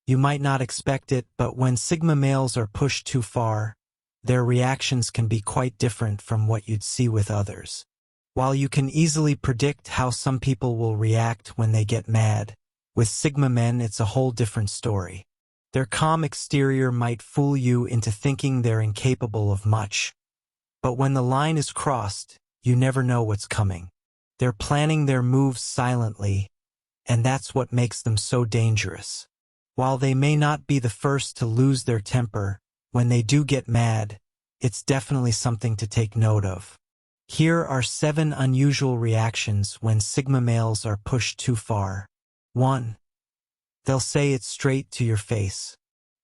You might not expect it, but when Sigma males are pushed too far, their reactions can be quite different from what you'd see with others. While you can easily predict how some people will react when they get mad, with Sigma men it's a whole different story. Their calm exterior might fool you into thinking they're incapable of much, but when the line is crossed, you never know what's coming. They're planning their moves silently, and that's what makes them so dangerous. While they may not be the first to lose their temper, when they do get mad, it's definitely something to take note of. Here are 7 unusual reactions when Sigma males are pushed too far. 1. They'll say it straight to your face.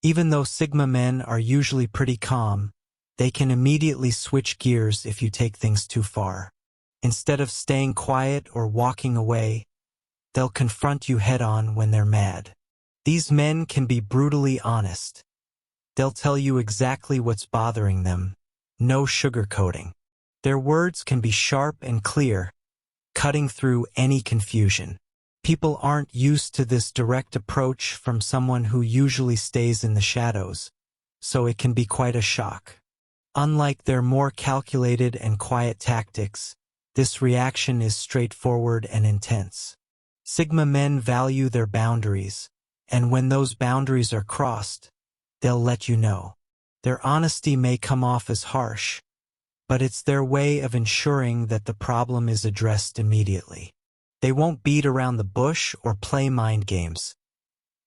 Even though Sigma men are usually pretty calm, they can immediately switch gears if you take things too far. Instead of staying quiet or walking away, they'll confront you head-on when they're mad. These men can be brutally honest. They'll tell you exactly what's bothering them, no sugarcoating. Their words can be sharp and clear, cutting through any confusion. People aren't used to this direct approach from someone who usually stays in the shadows, so it can be quite a shock. Unlike their more calculated and quiet tactics, this reaction is straightforward and intense. Sigma men value their boundaries, and when those boundaries are crossed, they'll let you know. Their honesty may come off as harsh, but it's their way of ensuring that the problem is addressed immediately. They won't beat around the bush or play mind games.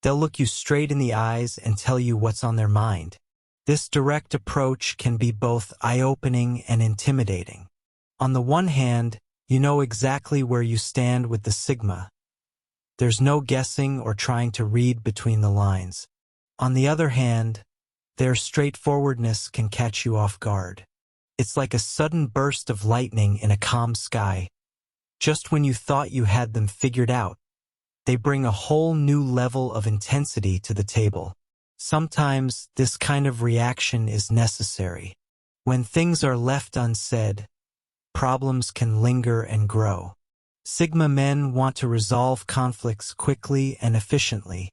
They'll look you straight in the eyes and tell you what's on their mind. This direct approach can be both eye-opening and intimidating. On the one hand, you know exactly where you stand with the Sigma. There's no guessing or trying to read between the lines. On the other hand, their straightforwardness can catch you off guard. It's like a sudden burst of lightning in a calm sky. Just when you thought you had them figured out, they bring a whole new level of intensity to the table. Sometimes this kind of reaction is necessary. When things are left unsaid, problems can linger and grow. Sigma men want to resolve conflicts quickly and efficiently,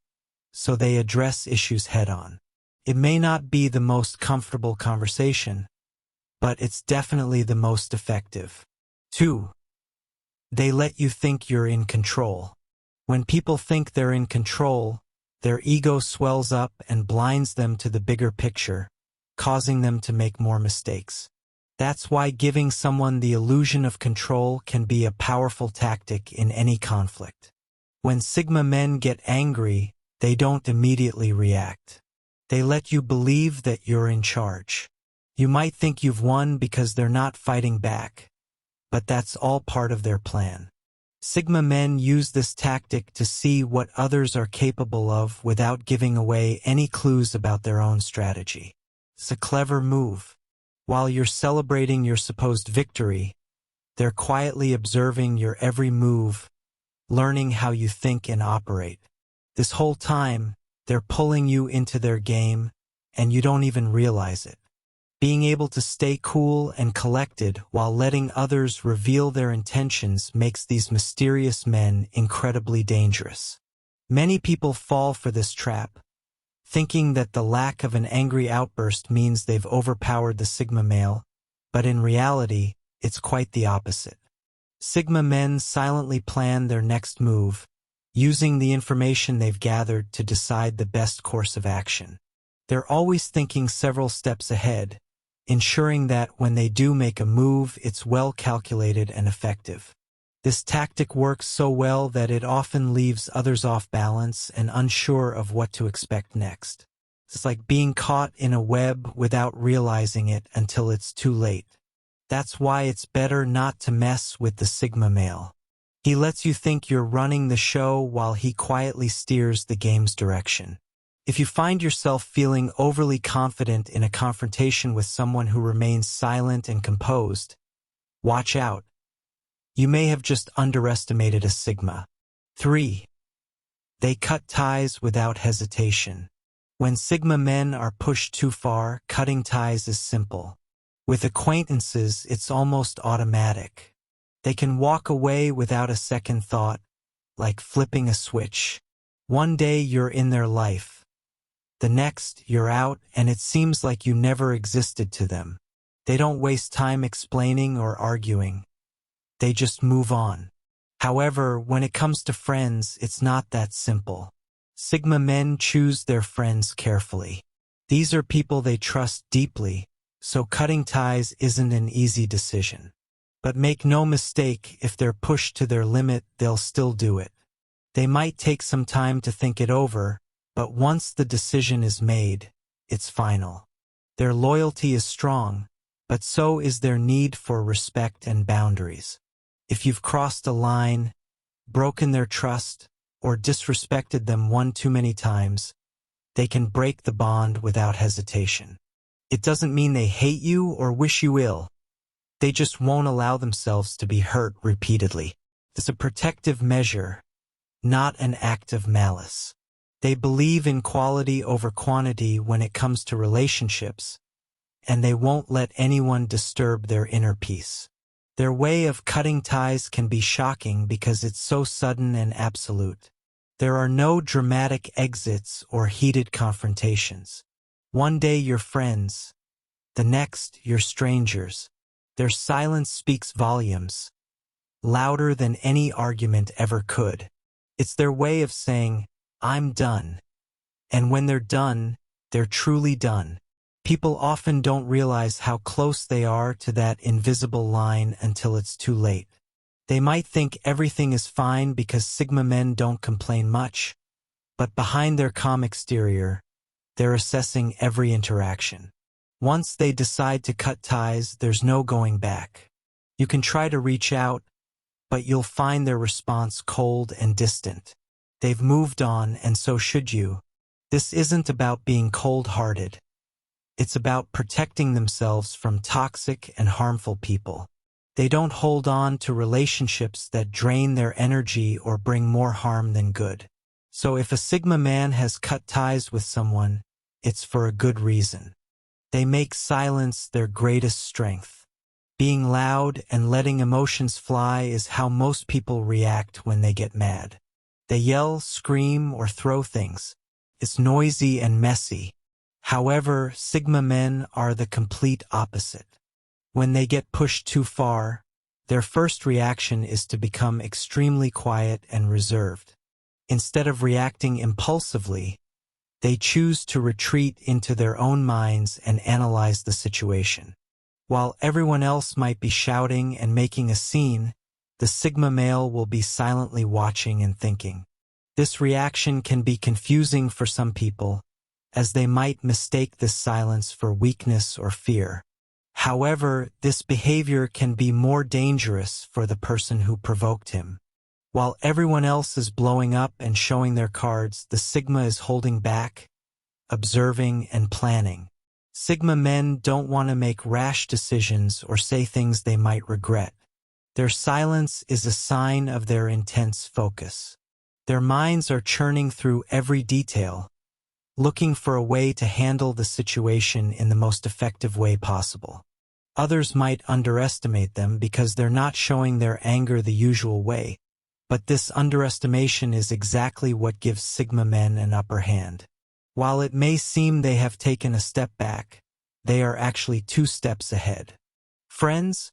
so they address issues head-on. It may not be the most comfortable conversation, but it's definitely the most effective. 2. They let you think you're in control. When people think they're in control, their ego swells up and blinds them to the bigger picture, causing them to make more mistakes. That's why giving someone the illusion of control can be a powerful tactic in any conflict. When Sigma men get angry, they don't immediately react. They let you believe that you're in charge. You might think you've won because they're not fighting back, but that's all part of their plan. Sigma men use this tactic to see what others are capable of without giving away any clues about their own strategy. It's a clever move. While you're celebrating your supposed victory, they're quietly observing your every move, learning how you think and operate. This whole time, they're pulling you into their game, and you don't even realize it. Being able to stay cool and collected while letting others reveal their intentions makes these mysterious men incredibly dangerous. Many people fall for this trap, thinking that the lack of an angry outburst means they've overpowered the Sigma male, but in reality, it's quite the opposite. Sigma men silently plan their next move, using the information they've gathered to decide the best course of action. They're always thinking several steps ahead, ensuring that when they do make a move, it's well calculated and effective. This tactic works so well that it often leaves others off balance and unsure of what to expect next. It's like being caught in a web without realizing it until it's too late. That's why it's better not to mess with the Sigma male. He lets you think you're running the show while he quietly steers the game's direction. If you find yourself feeling overly confident in a confrontation with someone who remains silent and composed, watch out. You may have just underestimated a Sigma. 3. They cut ties without hesitation. When Sigma men are pushed too far, cutting ties is simple. With acquaintances, it's almost automatic. They can walk away without a second thought, like flipping a switch. One day you're in their life, The next, you're out and it seems like you never existed to them. They don't waste time explaining or arguing. They just move on. However, when it comes to friends, it's not that simple. Sigma men choose their friends carefully. These are people they trust deeply, so cutting ties isn't an easy decision. But make no mistake, if they're pushed to their limit, they'll still do it. They might take some time to think it over, but once the decision is made, it's final. Their loyalty is strong, but so is their need for respect and boundaries. If you've crossed a line, broken their trust, or disrespected them one too many times, they can break the bond without hesitation. It doesn't mean they hate you or wish you ill. They just won't allow themselves to be hurt repeatedly. It's a protective measure, not an act of malice. They believe in quality over quantity when it comes to relationships, and they won't let anyone disturb their inner peace. Their way of cutting ties can be shocking because it's so sudden and absolute. There are no dramatic exits or heated confrontations. One day you're friends, the next you're strangers. Their silence speaks volumes, louder than any argument ever could. It's their way of saying, "I'm done." And when they're done, they're truly done. People often don't realize how close they are to that invisible line until it's too late. They might think everything is fine because Sigma men don't complain much, but behind their calm exterior, they're assessing every interaction. Once they decide to cut ties, there's no going back. You can try to reach out, but you'll find their response cold and distant. They've moved on, and so should you. This isn't about being cold-hearted. It's about protecting themselves from toxic and harmful people. They don't hold on to relationships that drain their energy or bring more harm than good. So if a Sigma man has cut ties with someone, it's for a good reason. They make silence their greatest strength. Being loud and letting emotions fly is how most people react when they get mad. They yell, scream, or throw things. It's noisy and messy. However, Sigma men are the complete opposite. When they get pushed too far, their first reaction is to become extremely quiet and reserved. Instead of reacting impulsively, they choose to retreat into their own minds and analyze the situation. While everyone else might be shouting and making a scene, the Sigma male will be silently watching and thinking. This reaction can be confusing for some people, as they might mistake this silence for weakness or fear. However, this behavior can be more dangerous for the person who provoked him. While everyone else is blowing up and showing their cards, the Sigma is holding back, observing, and planning. Sigma men don't want to make rash decisions or say things they might regret. Their silence is a sign of their intense focus. Their minds are churning through every detail, looking for a way to handle the situation in the most effective way possible. Others might underestimate them because they're not showing their anger the usual way, but this underestimation is exactly what gives Sigma men an upper hand. While it may seem they have taken a step back, they are actually 2 steps ahead. Friends,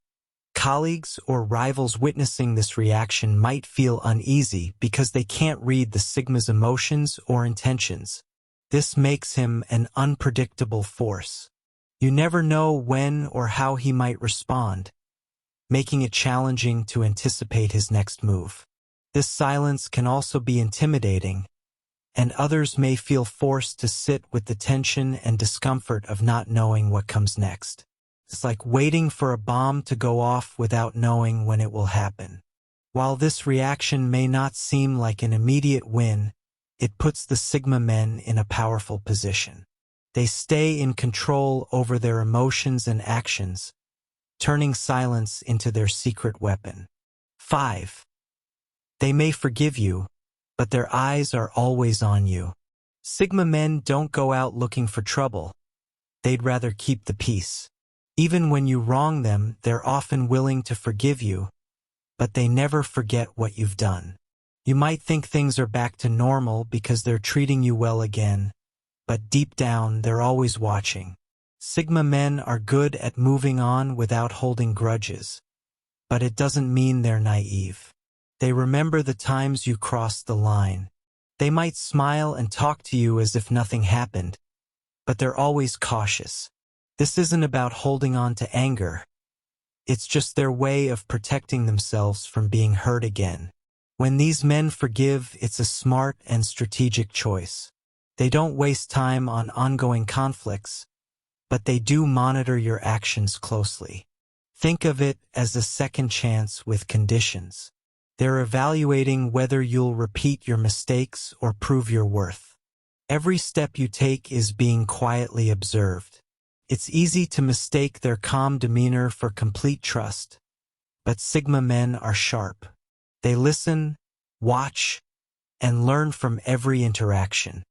colleagues, or rivals witnessing this reaction might feel uneasy because they can't read the Sigma's emotions or intentions. This makes him an unpredictable force. You never know when or how he might respond, making it challenging to anticipate his next move. This silence can also be intimidating, and others may feel forced to sit with the tension and discomfort of not knowing what comes next. It's like waiting for a bomb to go off without knowing when it will happen. While this reaction may not seem like an immediate win, it puts the Sigma men in a powerful position. They stay in control over their emotions and actions, turning silence into their secret weapon. 5. They may forgive you, but their eyes are always on you. Sigma men don't go out looking for trouble. They'd rather keep the peace. Even when you wrong them, they're often willing to forgive you, but they never forget what you've done. You might think things are back to normal because they're treating you well again, but deep down they're always watching. Sigma men are good at moving on without holding grudges, but it doesn't mean they're naive. They remember the times you crossed the line. They might smile and talk to you as if nothing happened, but they're always cautious. This isn't about holding on to anger. It's just their way of protecting themselves from being hurt again. When these men forgive, it's a smart and strategic choice. They don't waste time on ongoing conflicts, but they do monitor your actions closely. Think of it as a second chance with conditions. They're evaluating whether you'll repeat your mistakes or prove your worth. Every step you take is being quietly observed. It's easy to mistake their calm demeanor for complete trust, but Sigma men are sharp. They listen, watch, and learn from every interaction.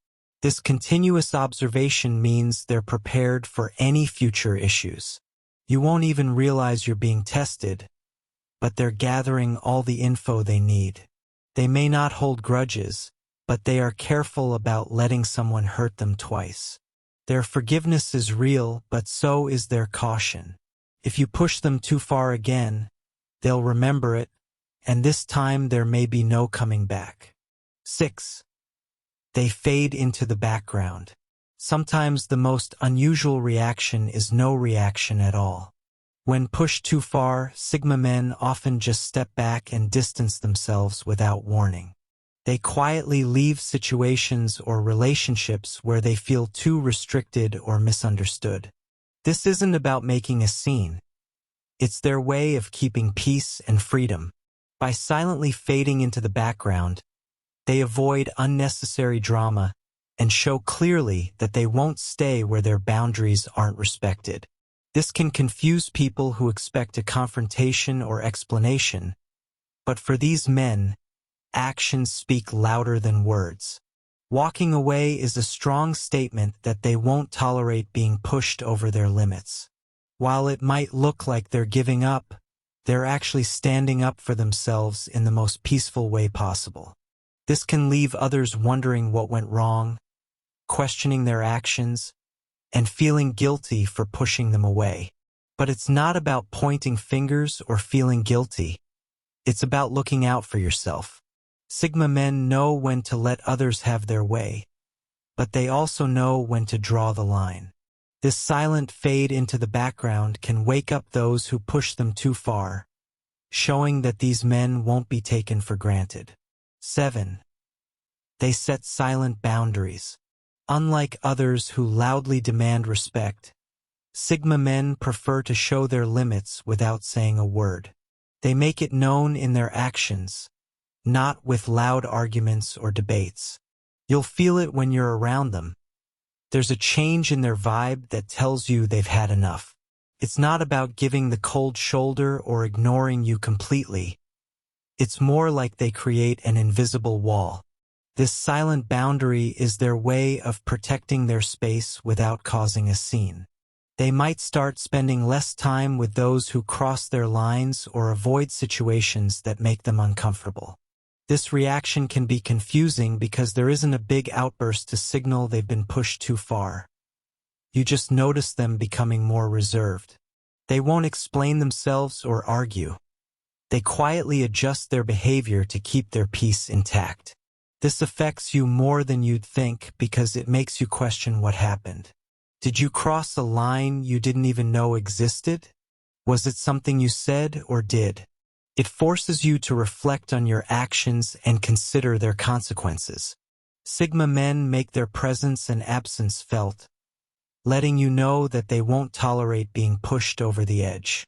This continuous observation means they're prepared for any future issues. You won't even realize you're being tested, but they're gathering all the info they need. They may not hold grudges, but they are careful about letting someone hurt them twice. Their forgiveness is real, but so is their caution. If you push them too far again, they'll remember it, and this time there may be no coming back. 6. They fade into the background. Sometimes the most unusual reaction is no reaction at all. When pushed too far, Sigma men often just step back and distance themselves without warning. They quietly leave situations or relationships where they feel too restricted or misunderstood. This isn't about making a scene. It's their way of keeping peace and freedom. By silently fading into the background, they avoid unnecessary drama and show clearly that they won't stay where their boundaries aren't respected. This can confuse people who expect a confrontation or explanation, but for these men, actions speak louder than words. Walking away is a strong statement that they won't tolerate being pushed over their limits. While it might look like they're giving up, they're actually standing up for themselves in the most peaceful way possible. This can leave others wondering what went wrong, questioning their actions, and feeling guilty for pushing them away. But it's not about pointing fingers or feeling guilty. It's about looking out for yourself. Sigma men know when to let others have their way, but they also know when to draw the line. This silent fade into the background can wake up those who push them too far, showing that these men won't be taken for granted. 7. They set silent boundaries. Unlike others who loudly demand respect, Sigma men prefer to show their limits without saying a word. They make it known in their actions, not with loud arguments or debates. You'll feel it when you're around them. There's a change in their vibe that tells you they've had enough. It's not about giving the cold shoulder or ignoring you completely. It's more like they create an invisible wall. This silent boundary is their way of protecting their space without causing a scene. They might start spending less time with those who cross their lines or avoid situations that make them uncomfortable. This reaction can be confusing because there isn't a big outburst to signal they've been pushed too far. You just notice them becoming more reserved. They won't explain themselves or argue. They quietly adjust their behavior to keep their peace intact. This affects you more than you'd think because it makes you question what happened. Did you cross a line you didn't even know existed? Was it something you said or did? It forces you to reflect on your actions and consider their consequences. Sigma men make their presence and absence felt, letting you know that they won't tolerate being pushed over the edge.